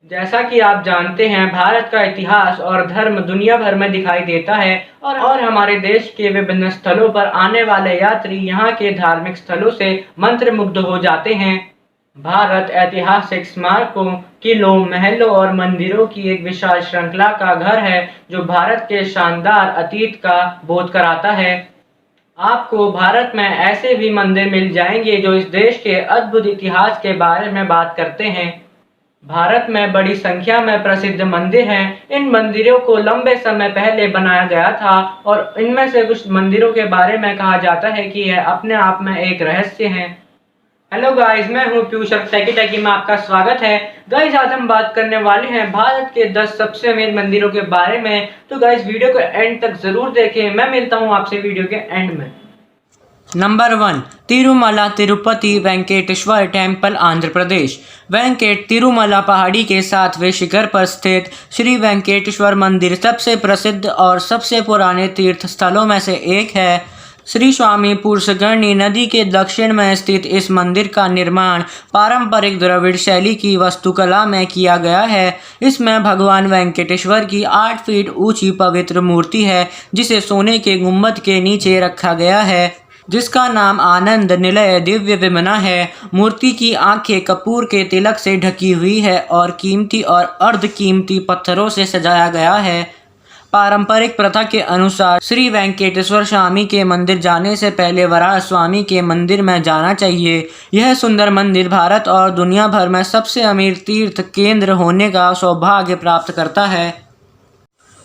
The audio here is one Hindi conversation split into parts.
जैसा कि आप जानते हैं, भारत का इतिहास और धर्म दुनिया भर में दिखाई देता है और हमारे देश के विभिन्न स्थलों पर आने वाले यात्री यहाँ के धार्मिक स्थलों से मंत्रमुग्ध हो जाते हैं। भारत ऐतिहासिक स्मारकों, किलों, महलों और मंदिरों की एक विशाल श्रृंखला का घर है, जो भारत के शानदार अतीत का बोध कराता है। आपको भारत में ऐसे भी मंदिर मिल जाएंगे जो इस देश के अद्भुत इतिहास के बारे में बात करते हैं। भारत में बड़ी संख्या में प्रसिद्ध मंदिर हैं। इन मंदिरों को लंबे समय पहले बनाया गया था और इनमें से कुछ मंदिरों के बारे में कहा जाता है कि यह अपने आप में एक रहस्य है। हेलो गाइस, मैं हूं पीयूष और टेकी टेकी में आपका स्वागत है। गाइस, आज हम बात करने वाले हैं भारत के 10 सबसे अमीर मंदिरों के बारे में। तो गाइस, वीडियो को एंड तक जरूर देखें। मैं मिलता हूं आपसे वीडियो के एंड में। Number 1, Tirumala Tirupati Venkateshwara temple, Andhra Pradesh. वेंकट तिरुमला पहाड़ी के 7वें शिखर पर स्थित श्री वेंकटेश्वर मंदिर सबसे प्रसिद्ध और सबसे पुराने तीर्थ स्थलों में से एक है। श्री स्वामी पुष्करणी नदी के दक्षिण में स्थित इस मंदिर का निर्माण पारंपरिक द्रविड़ शैली की वास्तुकला में किया गया है। इसमें भगवान वेंकटेश्वर की 8 फीट ऊंची पवित्र मूर्ति है, जिसे सोने के गुंबद के नीचे रखा गया है, जिसका नाम आनंद निलय दिव्य विमना है। मूर्ति की आंखें कपूर के तिलक से ढकी हुई है और कीमती और अर्ध कीमती पत्थरों से सजाया गया है। पारंपरिक प्रथा के अनुसार श्री वेंकटेश्वर स्वामी के मंदिर जाने से पहले वराह स्वामी के मंदिर में जाना चाहिए। यह सुंदर मंदिर भारत और दुनिया भर में सबसे अमीर तीर्थ केंद्र होने का सौभाग्य प्राप्त करता है।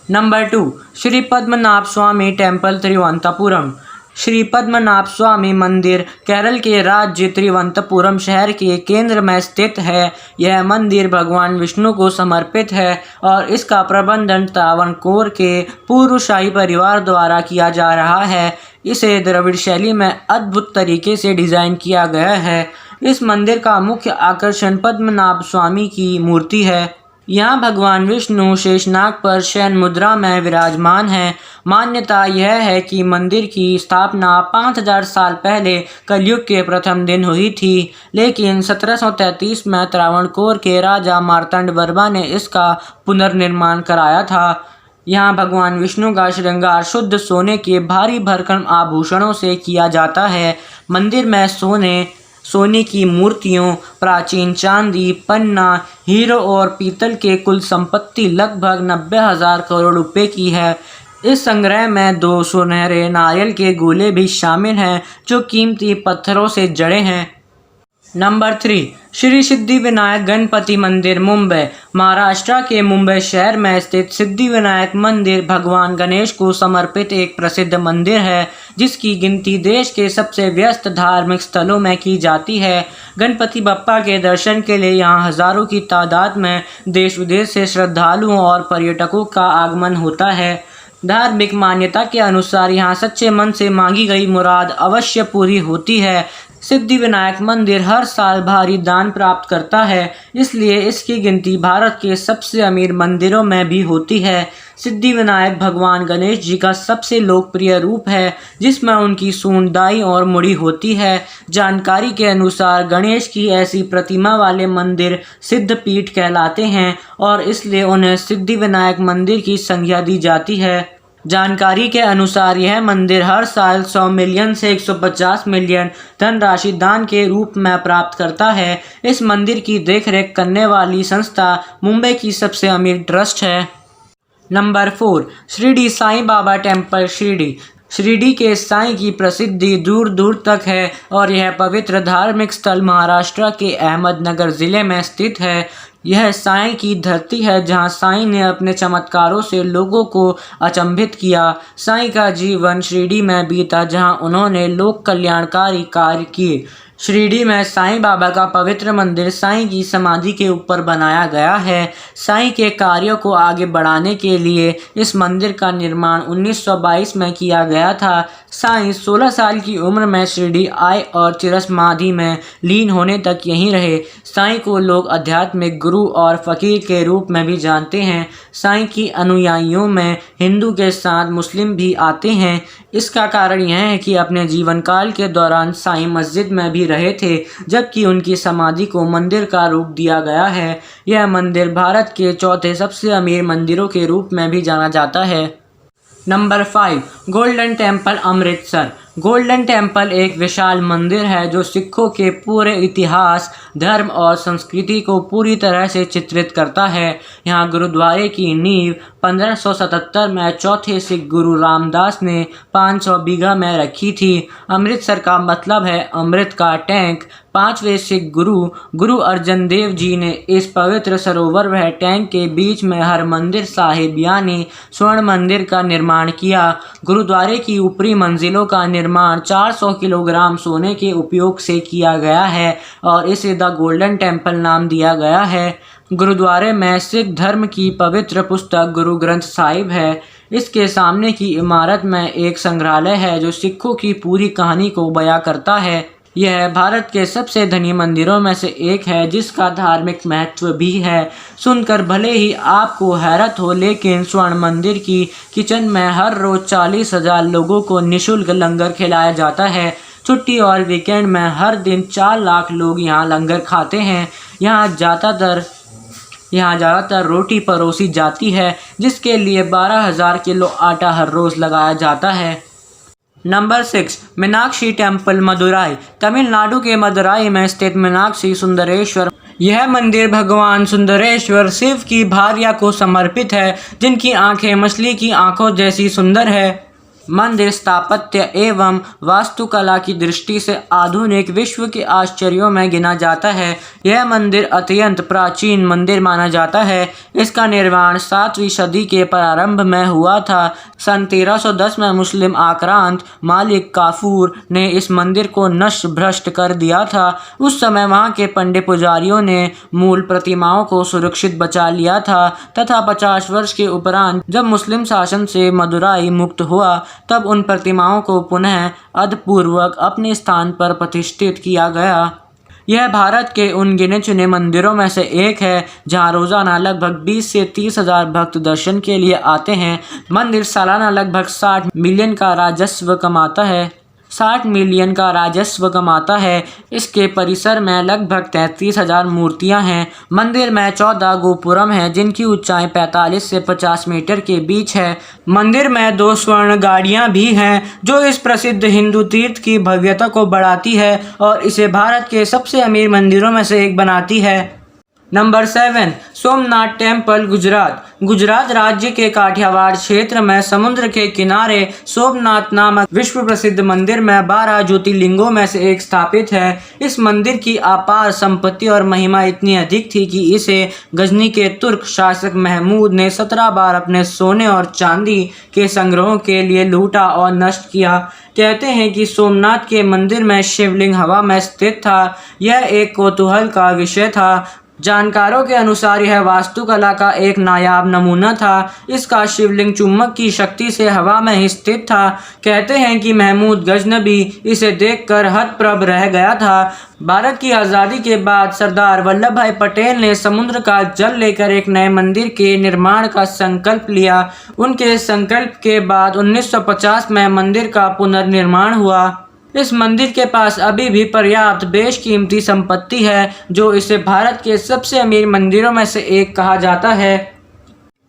नंबर 2, श्री पद्मनाभ स्वामी टेम्पल, तिरुवनंतपुरम। श्री पद्मनाभ स्वामी मंदिर केरल के राज्य तिरुवनंतपुरम शहर के केंद्र में स्थित है। यह मंदिर भगवान विष्णु को समर्पित है और इसका प्रबंधन त्रावणकोर के पूर्व शाही परिवार द्वारा किया जा रहा है। इसे द्रविड़ शैली में अद्भुत तरीके से डिज़ाइन किया गया है। इस मंदिर का मुख्य आकर्षण पद्मनाभ स्वामी की मूर्ति है। यहाँ भगवान विष्णु शेषनाग पर शयन मुद्रा में विराजमान हैं। मान्यता यह है कि मंदिर की स्थापना 5000 साल पहले कलयुग के प्रथम दिन हुई थी, लेकिन 1733 में त्रावणकोर के राजा मार्तंड वर्मा ने इसका पुनर्निर्माण कराया था। यहाँ भगवान विष्णु का श्रृंगार शुद्ध सोने के भारी भरकम आभूषणों से किया जाता है। मंदिर में सोने की मूर्तियों, प्राचीन चांदी, पन्ना, हीरो और पीतल के कुल संपत्ति लगभग 90,000 करोड़ रुपए की है। इस संग्रह में 2 सुनहरे नारियल के गोले भी शामिल हैं, जो कीमती पत्थरों से जड़े हैं। नंबर 3, श्री सिद्धिविनायक गणपति मंदिर, मुंबई। महाराष्ट्र के मुंबई शहर में स्थित सिद्धिविनायक मंदिर भगवान गणेश को समर्पित एक प्रसिद्ध मंदिर है, जिसकी गिनती देश के सबसे व्यस्त धार्मिक स्थलों में की जाती है। गणपति बप्पा के दर्शन के लिए यहाँ हजारों की तादाद में देश विदेश से श्रद्धालुओं और पर्यटकों का आगमन होता है। धार्मिक मान्यता के अनुसार यहाँ सच्चे मन से मांगी गई मुराद अवश्य पूरी होती है। सिद्धिविनायक मंदिर हर साल भारी दान प्राप्त करता है, इसलिए इसकी गिनती भारत के सबसे अमीर मंदिरों में भी होती है। सिद्धिविनायक भगवान गणेश जी का सबसे लोकप्रिय रूप है, जिसमें उनकी सूंड दाई और मुड़ी होती है। जानकारी के अनुसार गणेश की ऐसी प्रतिमा वाले मंदिर सिद्धपीठ कहलाते हैं और इसलिए उन्हें सिद्धिविनायक मंदिर की संज्ञा दी जाती है। जानकारी के अनुसार यह मंदिर हर साल 100 मिलियन से 150 मिलियन धनराशि दान के रूप में प्राप्त करता है। इस मंदिर की देखरेख करने वाली संस्था मुंबई की सबसे अमीर ट्रस्ट है। Number 4, Shirdi Sai Baba temple, Shirdi. शिरडी के साईं की प्रसिद्धि दूर दूर तक है और यह पवित्र धार्मिक स्थल महाराष्ट्र के अहमदनगर जिले में स्थित है। यह साईं की धरती है, जहां साईं ने अपने चमत्कारों से लोगों को अचंभित किया। साईं का जीवन शिरडी में बीता, जहां उन्होंने लोक कल्याणकारी कार्य किए। शिरडी में साईं बाबा का पवित्र मंदिर साईं की समाधि के ऊपर बनाया गया है। साईं के कार्यों को आगे बढ़ाने के लिए इस मंदिर का निर्माण 1922 में किया गया था। साईं 16 साल की उम्र में शिरडी आए और चिरसमाधि में लीन होने तक यहीं रहे। साईं को लोग आध्यात्मिक गुरु और फकीर के रूप में भी जानते हैं। साईं की अनुयायियों में हिंदू के साथ मुस्लिम भी आते हैं। इसका कारण यह है कि अपने जीवन काल के दौरान साईं मस्जिद में भी रहे थे, जबकि उनकी समाधि को मंदिर का रूप दिया गया है। यह मंदिर भारत के चौथे सबसे अमीर मंदिरों के रूप में भी जाना जाता है। Number 5, golden temple Amritsar. Golden temple एक विशाल मंदिर है जो सिखों के पूरे इतिहास, धर्म और संस्कृति को पूरी तरह से चित्रित करता है। यहाँ गुरुद्वारे की नींव 1577 में चौथे सिख गुरु रामदास ने 500 बीघा में रखी थी। अमृतसर का मतलब है अमृत का टैंक। 5वें सिख गुरु अर्जन देव जी ने इस पवित्र सरोवर व टैंक के बीच में हरमंदिर साहिब यानी स्वर्ण मंदिर का निर्माण किया। गुरुद्वारे की ऊपरी मंजिलों का निर्माण 400 किलोग्राम सोने के उपयोग से किया गया है और इसे द गोल्डन टेम्पल नाम दिया गया है। गुरुद्वारे में सिख धर्म की पवित्र पुस्तक गुरु ग्रंथ साहिब है। इसके सामने की इमारत में एक संग्रहालय है जो सिखों की पूरी कहानी को बयां करता है। यह भारत के सबसे धनी मंदिरों में से एक है जिसका धार्मिक महत्व भी है। सुनकर भले ही आपको हैरत हो, लेकिन स्वर्ण मंदिर की किचन में हर रोज 40,000 लोगों को निःशुल्क लंगर खिलाया जाता है। छुट्टी और वीकेंड में हर दिन 4 लाख लोग यहाँ लंगर खाते हैं। यहाँ ज़्यादातर रोटी परोसी जाती है जिसके लिए 12,000 किलो आटा हर रोज़ लगाया जाता है। Number 6, Meenakshi temple Madurai. तमिलनाडु के मदुराई में स्थित मीनाक्षी सुंदरेश्वर। यह मंदिर भगवान सुंदरेश्वर शिव की भार्या को समर्पित है जिनकी आंखें मछली की आंखों जैसी सुंदर है। मंदिर स्थापत्य एवं वास्तुकला की दृष्टि से आधुनिक विश्व के आश्चर्यों में गिना जाता है। यह मंदिर अत्यंत प्राचीन मंदिर माना जाता है। इसका निर्माण 7वीं सदी के प्रारंभ में हुआ था। सन 1310 में मुस्लिम आक्रांत मालिक काफूर ने इस मंदिर को नष्ट भ्रष्ट कर दिया था। उस समय वहां के पंडित पुजारियों ने मूल प्रतिमाओं को सुरक्षित बचा लिया था तथा 50 वर्ष के उपरांत जब मुस्लिम शासन से मदुराई मुक्त हुआ तब उन प्रतिमाओं को पुनः अधपूर्वक अपने स्थान पर प्रतिष्ठित किया गया। यह भारत के उन गिने चुने मंदिरों में से एक है जहां रोजाना लगभग 20 से 30,000 भक्त दर्शन के लिए आते हैं। मंदिर सालाना लगभग 60 मिलियन का राजस्व कमाता है। इसके परिसर में लगभग 33,000 मूर्तियां हैं। मंदिर में 14 गोपुरम हैं जिनकी ऊंचाई 45 से 50 मीटर के बीच है। मंदिर में 2 स्वर्ण गाड़ियां भी हैं जो इस प्रसिद्ध हिंदू तीर्थ की भव्यता को बढ़ाती है और इसे भारत के सबसे अमीर मंदिरों में से एक बनाती है। नंबर 7, सोमनाथ टेम्पल गुजरात राज्य के काठियावाड़ क्षेत्र में समुद्र के किनारे सोमनाथ नामक विश्व प्रसिद्ध मंदिर में 12 ज्योतिर्लिंगों में से एक स्थापित है। इस मंदिर की अपार संपत्ति और महिमा इतनी अधिक थी कि इसे गजनी के तुर्क शासक महमूद ने 17 बार अपने सोने और चांदी के संग्रहों के लिए लूटा और नष्ट किया। कहते हैं कि सोमनाथ के मंदिर में शिवलिंग हवा में स्थित था। यह एक कौतूहल का विषय था। जानकारों के अनुसार यह वास्तुकला का एक नायाब नमूना था। इसका शिवलिंग चुंबक की शक्ति से हवा में ही स्थित था। कहते हैं कि महमूद गजनबी इसे देखकर हतप्रभ रह गया था। भारत की आज़ादी के बाद सरदार वल्लभ भाई पटेल ने समुद्र का जल लेकर एक नए मंदिर के निर्माण का संकल्प लिया। उनके संकल्प के बाद 1950 में मंदिर का पुनर्निर्माण हुआ। इस मंदिर के पास अभी भी पर्याप्त बेशकीमती संपत्ति है जो इसे भारत के सबसे अमीर मंदिरों में से एक कहा जाता है।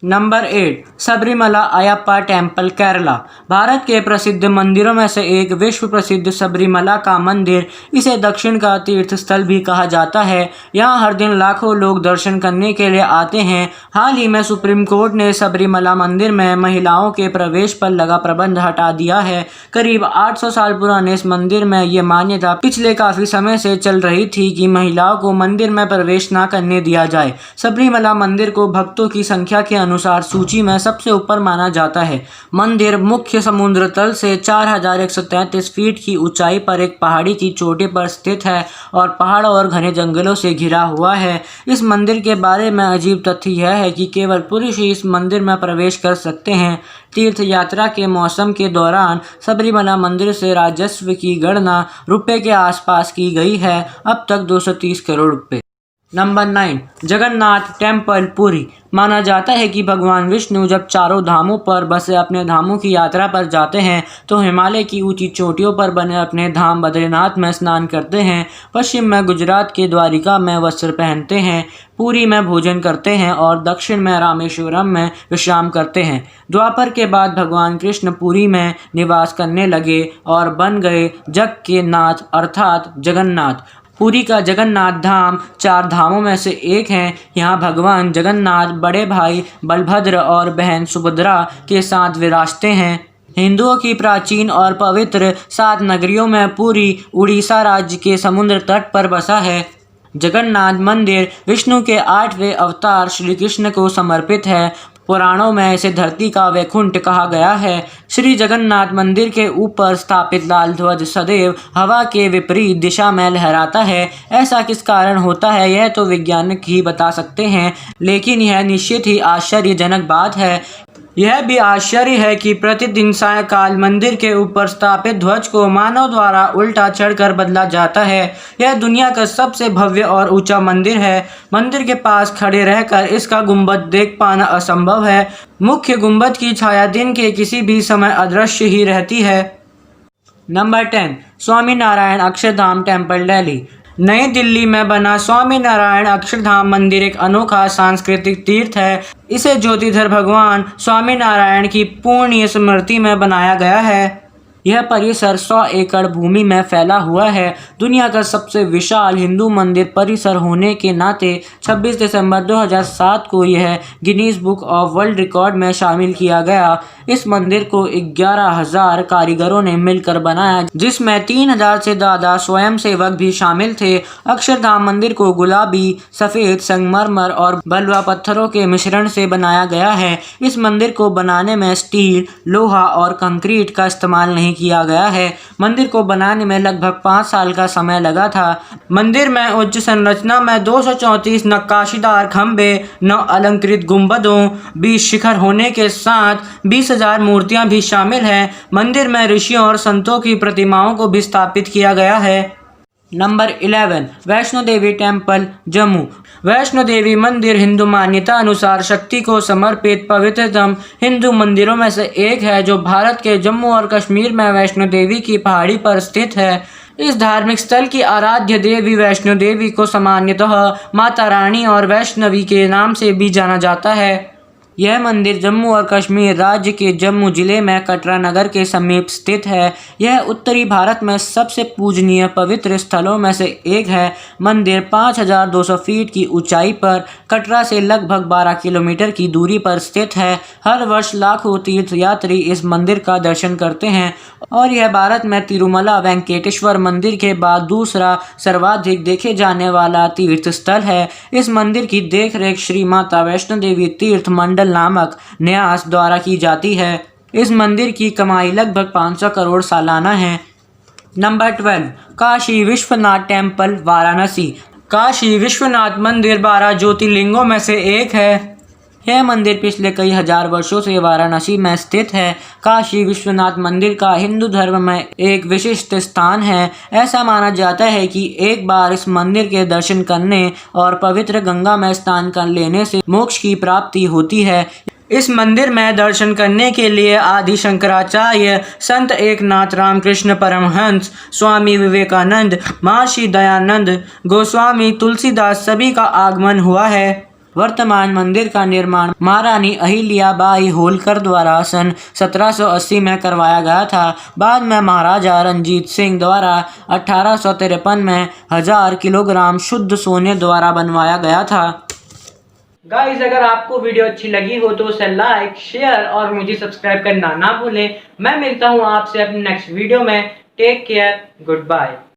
Number 8, Sabarimala Ayyappa temple Kerala. भारत के प्रसिद्ध मंदिरों में से एक विश्व प्रसिद्ध सबरीमला का मंदिर, इसे दक्षिण का तीर्थ स्थल भी कहा जाता है। यहाँ हर दिन लाखों लोग दर्शन करने के लिए आते हैं। हाल ही में सुप्रीम कोर्ट ने सबरीमला मंदिर में महिलाओं के प्रवेश पर लगा प्रतिबंध हटा दिया है। करीब 800 साल पुराने इस मंदिर में ये मान्यता पिछले काफ़ी समय से चल रही थी कि महिलाओं को मंदिर में प्रवेश न करने दिया जाए। सबरीमला मंदिर को भक्तों की संख्या के अनुसार सूची में सबसे ऊपर माना जाता है। मंदिर मुख्य समुद्र तल से 4133 फीट की ऊंचाई पर एक पहाड़ी की चोटी पर स्थित है और पहाड़ों और घने जंगलों से घिरा हुआ है। इस मंदिर के बारे में अजीब तथ्य यह है कि केवल पुरुष ही इस मंदिर में प्रवेश कर सकते हैं। तीर्थ यात्रा के मौसम के दौरान सबरीमला मंदिर से राजस्व की गणना रुपए के आसपास की गई है। अब तक 230 करोड़ रुपए। Number 9 Jagannath temple Puri. माना जाता है कि भगवान विष्णु जब चारों धामों पर बसे अपने धामों की यात्रा पर जाते हैं तो हिमालय की ऊंची चोटियों पर बने अपने धाम बद्रीनाथ में स्नान करते हैं, पश्चिम में गुजरात के द्वारिका में वस्त्र पहनते हैं, पुरी में भोजन करते हैं और दक्षिण में रामेश्वरम में विश्राम करते हैं। द्वापर के बाद भगवान कृष्ण पुरी में निवास करने लगे और बन गए जग के नाथ अर्थात जगन्नाथ। पुरी का जगन्नाथ धाम 4 धामों में से एक है। यहाँ भगवान जगन्नाथ बड़े भाई बलभद्र और बहन सुभद्रा के साथ विराजते हैं। हिंदुओं की प्राचीन और पवित्र 7 नगरियों में पुरी उड़ीसा राज्य के समुद्र तट पर बसा है। जगन्नाथ मंदिर विष्णु के 8वें अवतार श्री कृष्ण को समर्पित है। पुराणों में इसे धरती का वैकुंठ कहा गया है। श्री जगन्नाथ मंदिर के ऊपर स्थापित लाल ध्वज सदैव हवा के विपरीत दिशा में लहराता है। ऐसा किस कारण होता है यह तो वैज्ञानिक ही बता सकते हैं, लेकिन यह निश्चित ही आश्चर्यजनक बात है। यह भी आश्चर्य है कि प्रतिदिन सायंकाल मंदिर के ऊपर स्थापित ध्वज को मानव द्वारा उल्टा चढ़कर बदला जाता है। यह दुनिया का सबसे भव्य और ऊंचा मंदिर है। मंदिर के पास खड़े रहकर इसका गुंबद देख पाना असंभव है। मुख्य गुंबद की छाया दिन के किसी भी समय अदृश्य ही रहती है। Number 10 Swaminarayan Akshardham temple Delhi. नई दिल्ली में बना स्वामीनारायण अक्षरधाम मंदिर एक अनोखा सांस्कृतिक तीर्थ है। इसे ज्योतिधर भगवान स्वामीनारायण की पुण्य स्मृति में बनाया गया है। यह परिसर 100 एकड़ भूमि में फैला हुआ है। दुनिया का सबसे विशाल हिंदू मंदिर परिसर होने के नाते 26 दिसंबर 2007 को यह Guinness book of world record में शामिल किया गया। इस मंदिर को 11,000 कारीगरों ने मिलकर बनाया, जिसमें 3,000 से ज़्यादा स्वयंसेवक भी शामिल थे। अक्षरधाम मंदिर को गुलाबी, सफ़ेद, संगमरमर और बलुआ पत्थरों के मिश्रण से बनाया गया है। इस मंदिर को बनाने में स्टील, लोहा और कंक्रीट का इस्तेमाल नहीं किया गया है। मंदिर को बनाने में लगभग 5 साल का समय लगा था। मंदिर में उच्च संरचना में 234 नक्काशीदार खंभे, 9 अलंकृत गुंबदों, 20 शिखर होने के साथ 20,000 मूर्तियां भी शामिल हैं। मंदिर में ऋषियों और संतों की प्रतिमाओं को भी स्थापित किया गया है। Number 11 Vaishno Devi temple Jammu. वैष्णो देवी मंदिर हिंदू मान्यता अनुसार शक्ति को समर्पित पवित्रतम हिंदू मंदिरों में से एक है, जो भारत के जम्मू और कश्मीर में वैष्णो देवी की पहाड़ी पर स्थित है। इस धार्मिक स्थल की आराध्य देवी वैष्णो देवी को सामान्यतः माता रानी और वैष्णवी के नाम से भी जाना जाता है। यह मंदिर जम्मू और कश्मीर राज्य के जम्मू जिले में कटरा नगर के समीप स्थित है। यह उत्तरी भारत में सबसे पूजनीय पवित्र स्थलों में से एक है। मंदिर 5,200 फीट की ऊंचाई पर कटरा से लगभग 12 किलोमीटर की दूरी पर स्थित है। हर वर्ष लाखों तीर्थयात्री इस मंदिर का दर्शन करते हैं और यह भारत में तिरुमला वेंकटेश्वर मंदिर के बाद दूसरा सर्वाधिक देखे जाने वाला तीर्थ स्थल है। इस मंदिर की देखरेख श्री माता वैष्णो देवी तीर्थ मंडल नामक न्यास द्वारा की जाती है। इस मंदिर की कमाई लगभग 500 करोड़ सालाना है। Number 12 Kashi Vishwanath temple Varanasi. काशी विश्वनाथ मंदिर 12 ज्योतिर्लिंगों में से एक है। यह मंदिर पिछले कई हजार वर्षों से वाराणसी में स्थित है। काशी विश्वनाथ मंदिर का हिंदू धर्म में एक विशिष्ट स्थान है। ऐसा माना जाता है कि एक बार इस मंदिर के दर्शन करने और पवित्र गंगा में स्नान कर लेने से मोक्ष की प्राप्ति होती है। इस मंदिर में दर्शन करने के लिए आदि शंकराचार्य, संत एकनाथ रामकृष्ण परमहंस, स्वामी विवेकानंद, महर्षि दयानंद, गोस्वामी तुलसीदास सभी का आगमन हुआ है। वर्तमान मंदिर का निर्माण महारानी अहिल्याबाई होलकर द्वारा सन 1780 में करवाया गया था। बाद में महाराजा रंजीत सिंह द्वारा 1853 में 1000 किलोग्राम शुद्ध सोने द्वारा बनवाया गया था। गाइस, अगर आपको वीडियो अच्छी लगी हो तो उसे लाइक, शेयर और मुझे सब्सक्राइब करना ना भूलें। मैं मिलता हूँ आपसे अपने नेक्स्ट वीडियो में। Take care, good bye.